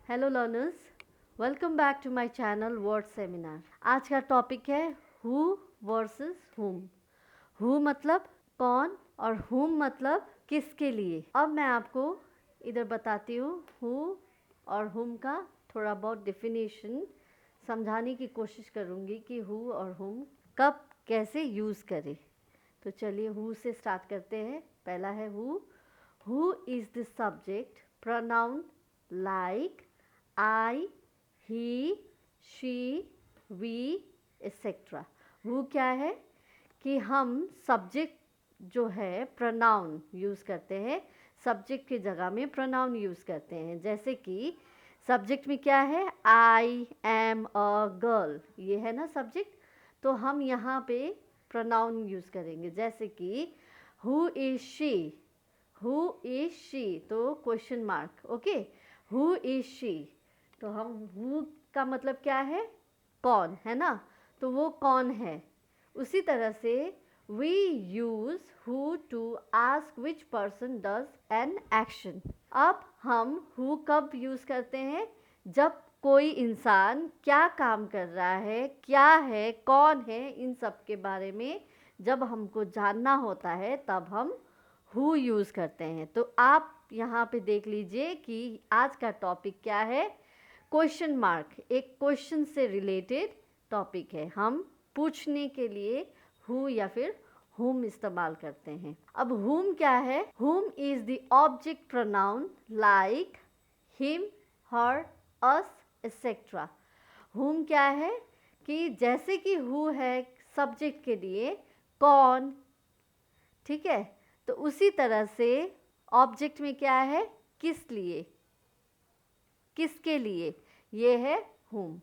Hello learners, welcome back to my channel Word Seminar. आज का topic है who versus हुम। हु मतलब कौन और हुम मतलब किसके लिए। अब मैं आपको इधर बताती हूँ हु और हुम का थोड़ा बहुत डेफिनेशन समझाने की कोशिश करूँगी कि हु और हुम कब कैसे यूज़ करें। तो चलिए हु से स्टार्ट करते हैं। पहला है who is the subject, pronoun like I, he, she, we, etc. वो क्या है कि हम सब्जेक्ट जो है प्रोनाउन यूज़ करते हैं, सब्जेक्ट की जगह में प्रोनाउन यूज़ करते हैं। जैसे कि सब्जेक्ट में क्या है, आई एम अ गर्ल, ये है ना सब्जेक्ट। तो हम यहाँ पे प्रोनाउन यूज़ करेंगे। जैसे कि who is she, who is she, तो question mark, okay. Who is she, तो हम हु का मतलब क्या है, कौन है ना, तो वो कौन है। उसी तरह से we use who to ask which person does an action. अब हम हु कब यूज़ करते हैं, जब कोई इंसान क्या काम कर रहा है, क्या है, कौन है, इन सब के बारे में जब हमको जानना होता है तब हम हु यूज़ करते हैं। तो आप यहाँ पे देख लीजिए कि आज का टॉपिक क्या है, क्वेश्चन मार्क। एक क्वेश्चन से रिलेटेड टॉपिक है। हम पूछने के लिए हु या फिर हुम इस्तेमाल करते हैं। अब हुम क्या है, हुम is the object pronoun like him, her, us etcetera. हुम क्या है कि जैसे कि हु है सब्जेक्ट के लिए कौन, ठीक है, तो उसी तरह से ऑब्जेक्ट में क्या है, किस लिए, किसके लिए, ये है हुम।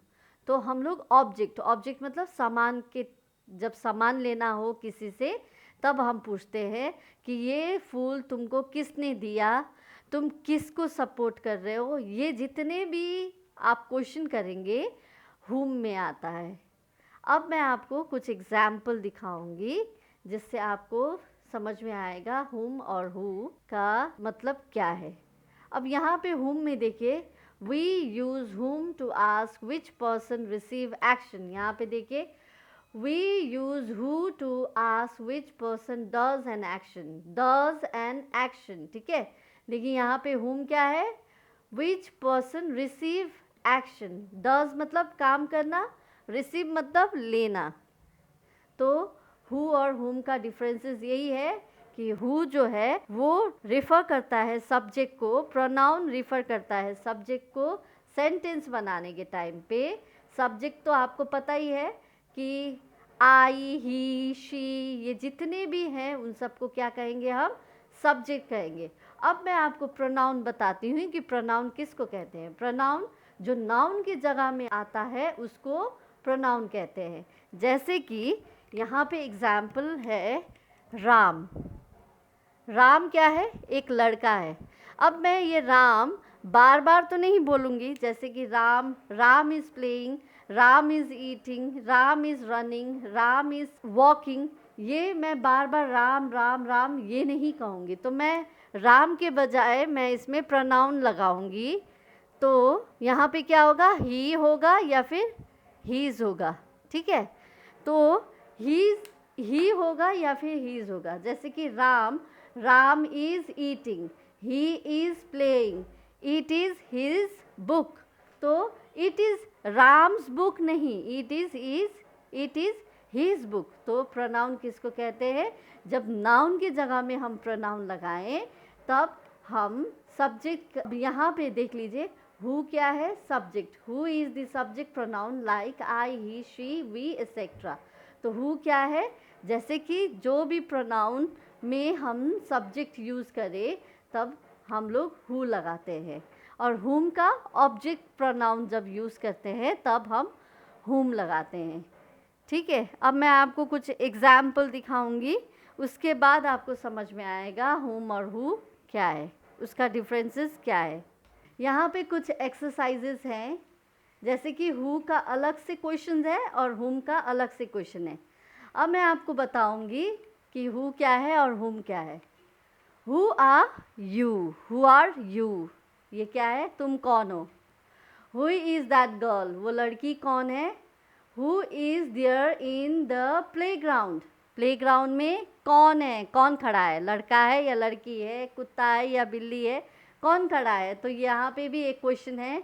तो हम लोग ऑब्जेक्ट, ऑब्जेक्ट मतलब सामान के, जब सामान लेना हो किसी से तब हम पूछते हैं कि ये फूल तुमको किसने दिया, तुम किसको सपोर्ट कर रहे हो। ये जितने भी आप क्वेश्चन करेंगे हुम में आता है। अब मैं आपको कुछ एग्जाम्पल दिखाऊंगी जिससे आपको समझ में आएगा हुम और हु का मतलब क्या है। अब यहाँ पे हुम में देखिए, we use whom to ask which person receive action. यहाँ पे देखिए, we use who to ask which person does an action, does an action, ठीक है। लेकिन यहाँ पे हुम क्या है, which person receive action. Does मतलब काम करना, रिसीव मतलब लेना। तो हु और हुम का डिफरेंसेस यही है कि हु जो है वो रिफ़र करता है सब्जेक्ट को, प्रोनाउन रिफ़र करता है सब्जेक्ट को सेंटेंस बनाने के टाइम पे। सब्जेक्ट तो आपको पता ही है कि आई, ही, शी, ये जितने भी हैं उन सबको क्या कहेंगे, हम सब्जेक्ट कहेंगे। अब मैं आपको प्रोनाउन बताती हूँ कि प्रोनाउन किसको कहते हैं। प्रोनाउन जो नाउन की जगह में आता है उसको प्रोनाउन कहते हैं। जैसे कि यहाँ पे एग्जाम्पल है राम। राम क्या है, एक लड़का है। अब मैं ये राम बार बार तो नहीं बोलूँगी, जैसे कि Ram, Ram is playing, Ram is eating, Ram is running, Ram is walking, ये मैं बार बार राम राम राम ये नहीं कहूँगी। तो मैं राम के बजाय मैं इसमें प्रोनाउन लगाऊंगी। तो यहाँ पे क्या होगा, ही होगा या फिर हीज़ होगा, ठीक है। तो ही होगा या फिर हीज़ होगा। जैसे कि Ram, Ram is eating, he is playing, it is his book. तो इट इज़ राम्स बुक नहीं, इट इज़ हिज बुक। तो प्रोनाउन किसको कहते हैं, जब नाउन की जगह में हम प्रोनाउन लगाएं तब हम सब्जेक्ट। यहाँ पे देख लीजिए, हु क्या है, subject. Who is the subject pronoun like I, he, she, we etcetera. तो हु क्या है, जैसे कि जो भी प्रोनाउन में हम सब्जेक्ट यूज़ करें तब हम लोग हु लगाते हैं। और हुम का ऑब्जेक्ट प्रोनाउन जब यूज़ करते हैं तब हम हुम लगाते हैं, ठीक है। अब मैं आपको कुछ एग्जाम्पल दिखाऊंगी, उसके बाद आपको समझ में आएगा हुम और हु क्या है, उसका डिफरेंसेस क्या है। यहाँ पे कुछ एक्सरसाइजेस हैं, जैसे कि हु का अलग से क्वेश्चन है और हुम का अलग से क्वेश्चन है। अब मैं आपको बताऊंगी कि हु क्या है और हुम क्या है। हु आर यू, ये क्या है, तुम कौन हो। हु इज़ दैट गर्ल, वो लड़की कौन है। Who is there in the playground, playground में कौन है, कौन खड़ा है, लड़का है या लड़की है, कुत्ता है या बिल्ली है, कौन खड़ा है। तो यहाँ पे भी एक क्वेश्चन है।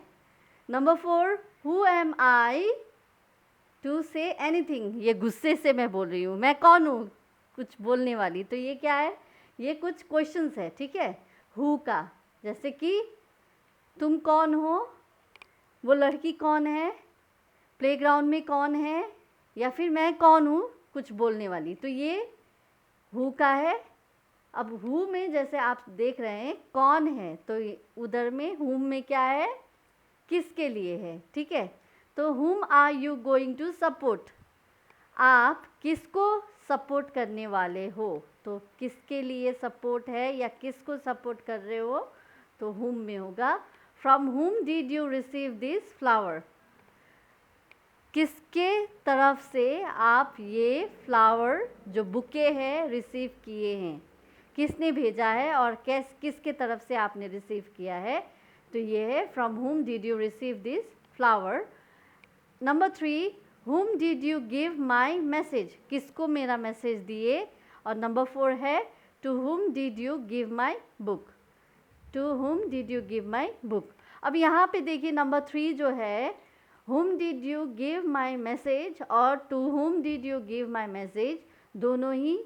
Number 4, who am I to say anything, ये गुस्से से मैं बोल रही हूँ, मैं कौन हूँ कुछ बोलने वाली। तो ये क्या है, ये कुछ क्वेश्चंस है, ठीक है। हु का, जैसे कि तुम कौन हो, वो लड़की कौन है, प्लेग्राउंड में कौन है, या फिर मैं कौन हूँ कुछ बोलने वाली। तो ये हु का है। अब हु में जैसे आप देख रहे हैं कौन है, तो उधर में हुम में क्या है, किसके लिए है, ठीक है। तो whom are you going to support, आप किसको सपोर्ट करने वाले हो। तो किसके लिए सपोर्ट है या किसको सपोर्ट कर रहे हो, तो हुम में होगा। फ्रॉम हुम did you receive this flower, किसके तरफ से आप ये फ्लावर जो बुके है रिसीव किए हैं, किसने भेजा है और किसके तरफ से आपने रिसीव किया है। तो ये है फ्रॉम हुम did you receive this flower. Number 3, हुम did you give my message, किसको मेरा मैसेज दिए। और नंबर 4 है to whom did you give my book, to whom did you give my book. अब यहाँ पे देखिए नंबर 3 जो है, whom did you give my message और to whom did you give my message, दोनों ही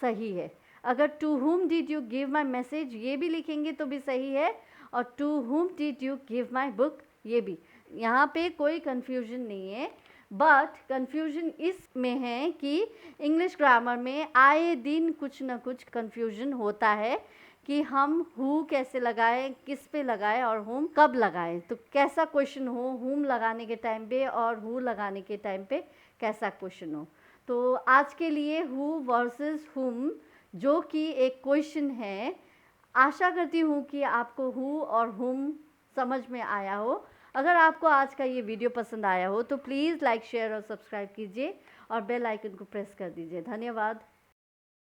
सही है। अगर to whom did you give my message ये भी लिखेंगे तो भी सही है, और to whom did you give my book ये भी। यहाँ पे कोई कन्फ्यूजन नहीं है, बट कन्फ्यूजन इसमें है कि इंग्लिश ग्रामर में आए दिन कुछ ना कुछ कन्फ्यूजन होता है कि हम हु कैसे लगाएं, किस पे लगाएं और हुम कब लगाएं। तो कैसा क्वेश्चन हो हुम लगाने के टाइम पे और हु लगाने के टाइम पे कैसा क्वेश्चन हो। तो आज के लिए हु वर्सेस हुम जो कि एक क्वेश्चन है, आशा करती हूँ कि आपको हु और हुम समझ में आया हो। अगर आपको आज का ये वीडियो पसंद आया हो तो प्लीज़ लाइक, शेयर और सब्सक्राइब कीजिए और बेल आइकन को प्रेस कर दीजिए। धन्यवाद।